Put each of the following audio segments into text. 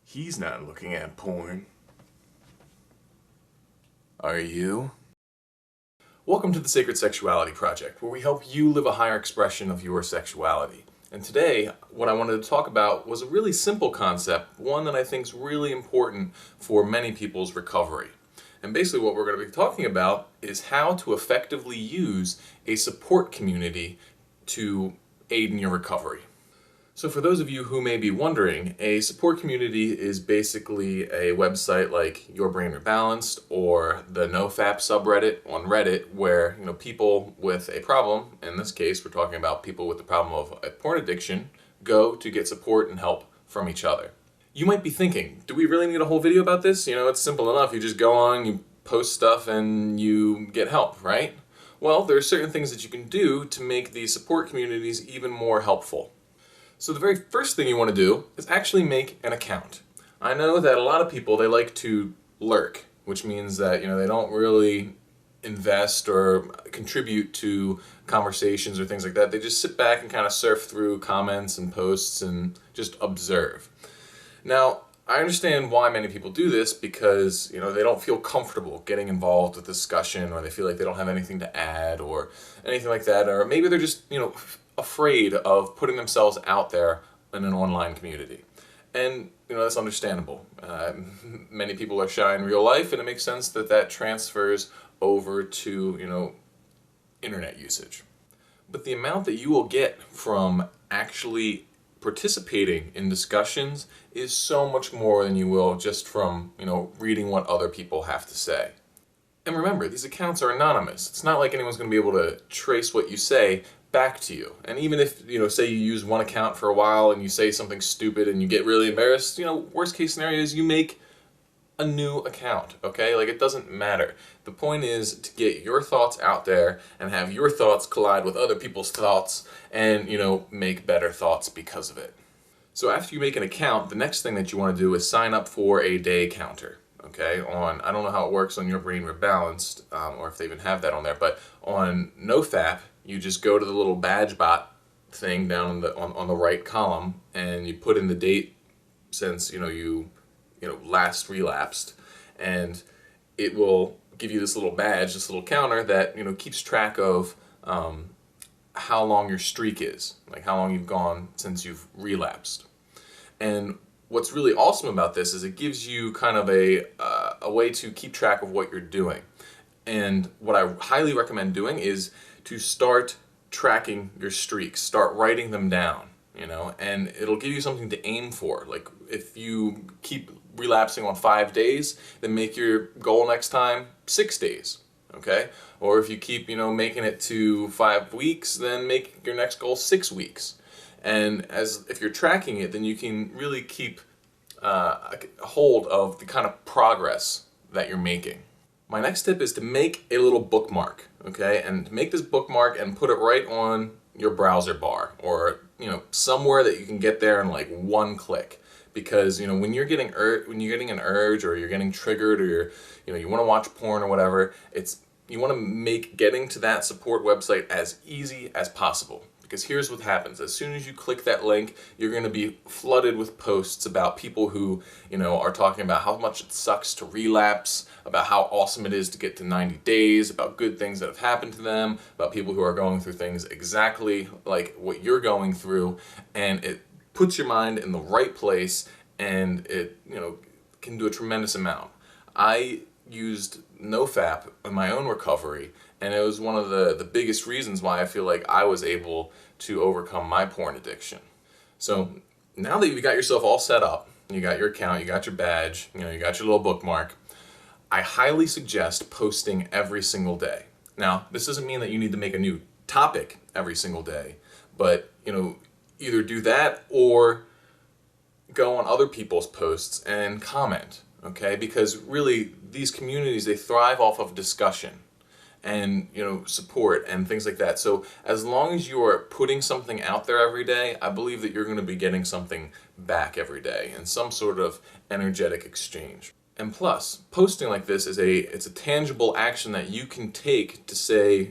He's not looking at porn. Are you? Welcome to the Sacred Sexuality Project, where we help you live a higher expression of your sexuality. And today, what I wanted to talk about was a really simple concept, one that I think is really important for many people's recovery. And basically what we're going to be talking about is how to effectively use a support community to aid in your recovery. So for those of you who may be wondering, a support community is basically a website like Your Brain Rebalanced or the NoFap subreddit on Reddit, where people with a problem, in this case we're talking about people with the problem of a porn addiction, go to get support and help from each other. You might be thinking, do we really need a whole video about this? It's simple enough. You just go on, you post stuff, and you get help, right? Well, there are certain things that you can do to make these support communities even more helpful. So the very first thing you want to do is actually make an account. I know that a lot of people, they like to lurk, which means that they don't really invest or contribute to conversations or things like that. They just sit back and kind of surf through comments and posts and just observe. Now, I understand why many people do this, because they don't feel comfortable getting involved with discussion, or they feel like they don't have anything to add or anything like that, or maybe they're just afraid of putting themselves out there in an online community. And that's understandable. Many people are shy in real life, and it makes sense that that transfers over to internet usage. But the amount that you will get from actually participating in discussions is so much more than you will just from reading what other people have to say. And remember, these accounts are anonymous. It's not like anyone's going to be able to trace what you say back to you. And even if say you use one account for a while and you say something stupid and you get really embarrassed, worst case scenario is you make a new account, okay? Like, it doesn't matter. The point is to get your thoughts out there and have your thoughts collide with other people's thoughts and make better thoughts because of it. So after you make an account, the next thing that you want to do is sign up for a day counter. Okay, I don't know how it works on Your Brain Rebalanced, or if they even have that on there, but on NoFap, you just go to the little badge bot thing down on the right column, and you put in the date since you last relapsed, and it will give you this little badge, this little counter that keeps track of how long your streak is, like how long you've gone since you've relapsed. And what's really awesome about this is it gives you kind of a way to keep track of what you're doing. And what I highly recommend doing is to start tracking your streaks, start writing them down, and it'll give you something to aim for. Like, if you keep relapsing on 5 days, then make your goal next time 6 days, okay? Or if you keep, making it to 5 weeks, then make your next goal 6 weeks. And if you're tracking it, then you can really keep a hold of the kind of progress that you're making. My next tip is to make a little bookmark, okay? And make this bookmark and put it right on your browser bar, or somewhere that you can get there in like one click. Because when you're getting an urge, or you're getting triggered, or you want to watch porn or whatever, you want to make getting to that support website as easy as possible. Because here's what happens. As soon as you click that link, you're going to be flooded with posts about people who, are talking about how much it sucks to relapse, about how awesome it is to get to 90 days, about good things that have happened to them, about people who are going through things exactly like what you're going through, and it puts your mind in the right place, and it, can do a tremendous amount. I used NoFap in my own recovery, and it was one of the biggest reasons why I feel like I was able to overcome my porn addiction. So now that you've got yourself all set up, you got your account, you got your badge, you got your little bookmark, I highly suggest posting every single day. Now, this doesn't mean that you need to make a new topic every single day, but either do that or go on other people's posts and comment, okay? Because really, these communities, they thrive off of discussion and support and things like that. So as long as you are putting something out there every day, I believe that you're going to be getting something back every day in some sort of energetic exchange. And plus, posting like this is it's a tangible action that you can take to say,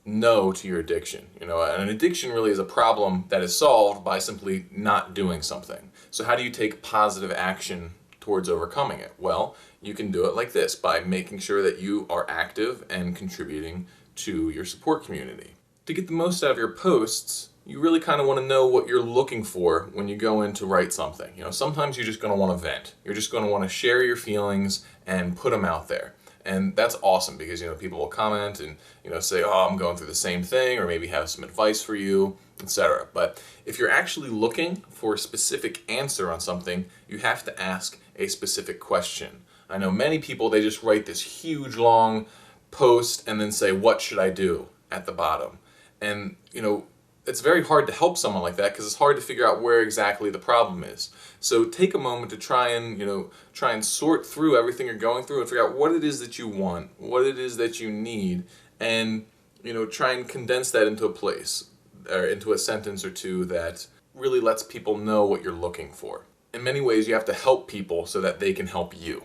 no to your addiction. An addiction really is a problem that is solved by simply not doing something. So how do you take positive action towards overcoming it? Well, you can do it like this, by making sure that you are active and contributing to your support community. To get the most out of your posts, you really kind of want to know what you're looking for when you go in to write something. Sometimes you're just going to want to vent. You're just going to want to share your feelings and put them out there. And that's awesome because, people will comment and, say, oh, I'm going through the same thing, or maybe have some advice for you, etc. But if you're actually looking for a specific answer on something, you have to ask a specific question. I know many people, they just write this huge long post and then say, what should I do at the bottom? And, it's very hard to help someone like that because it's hard to figure out where exactly the problem is. So take a moment to try and sort through everything you're going through and figure out what it is that you want, what it is that you need, and try and condense that into a place or into a sentence or two that really lets people know what you're looking for. In many ways, you have to help people so that they can help you.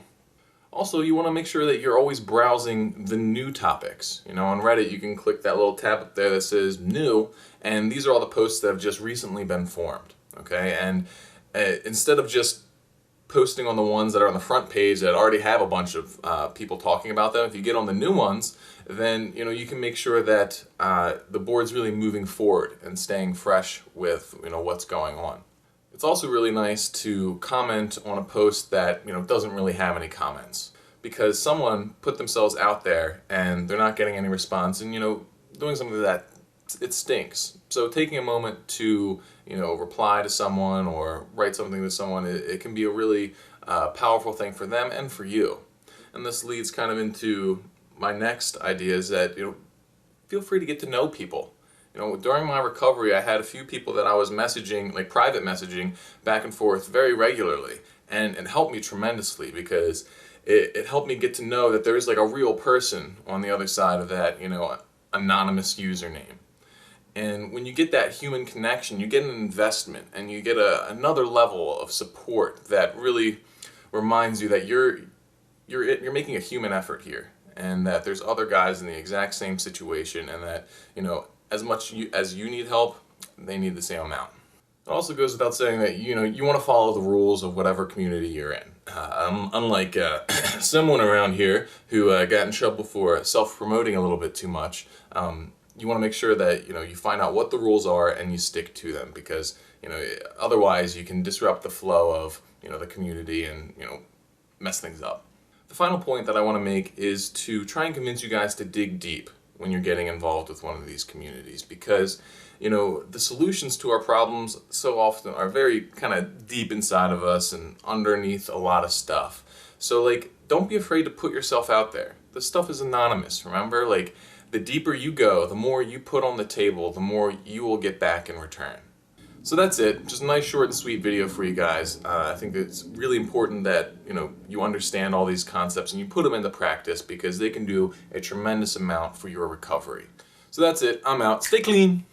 Also, you want to make sure that you're always browsing the new topics. On Reddit, you can click that little tab up there that says new, and these are all the posts that have just recently been formed. Okay, and instead of just posting on the ones that are on the front page that already have a bunch of people talking about them, if you get on the new ones, then you can make sure that the board's really moving forward and staying fresh with what's going on. It's also really nice to comment on a post that doesn't really have any comments, because someone put themselves out there and they're not getting any response, and doing something like that, it stinks. So taking a moment to reply to someone or write something to someone, it can be a really powerful thing for them and for you. And this leads kind of into my next idea, is that feel free to get to know people. During my recovery, I had a few people that I was messaging, like private messaging, back and forth very regularly, and it helped me tremendously because it helped me get to know that there is like a real person on the other side of that, anonymous username. And when you get that human connection, you get an investment, and you get another level of support that really reminds you that you're making a human effort here, and that there's other guys in the exact same situation, and that as much as you need help, they need the same amount. It also goes without saying that you want to follow the rules of whatever community you're in. Unlike someone around here who got in trouble for self-promoting a little bit too much, you want to make sure that you find out what the rules are and you stick to them, because otherwise you can disrupt the flow of the community and mess things up. The final point that I want to make is to try and convince you guys to dig deep when you're getting involved with one of these communities, because the solutions to our problems so often are very kind of deep inside of us and underneath a lot of stuff. So don't be afraid to put yourself out there. This stuff is anonymous, remember? The deeper you go, the more you put on the table, the more you will get back in return. So that's it. Just a nice short and sweet video for you guys. I think it's really important that you understand all these concepts and you put them into practice, because they can do a tremendous amount for your recovery. So that's it. I'm out. Stay clean.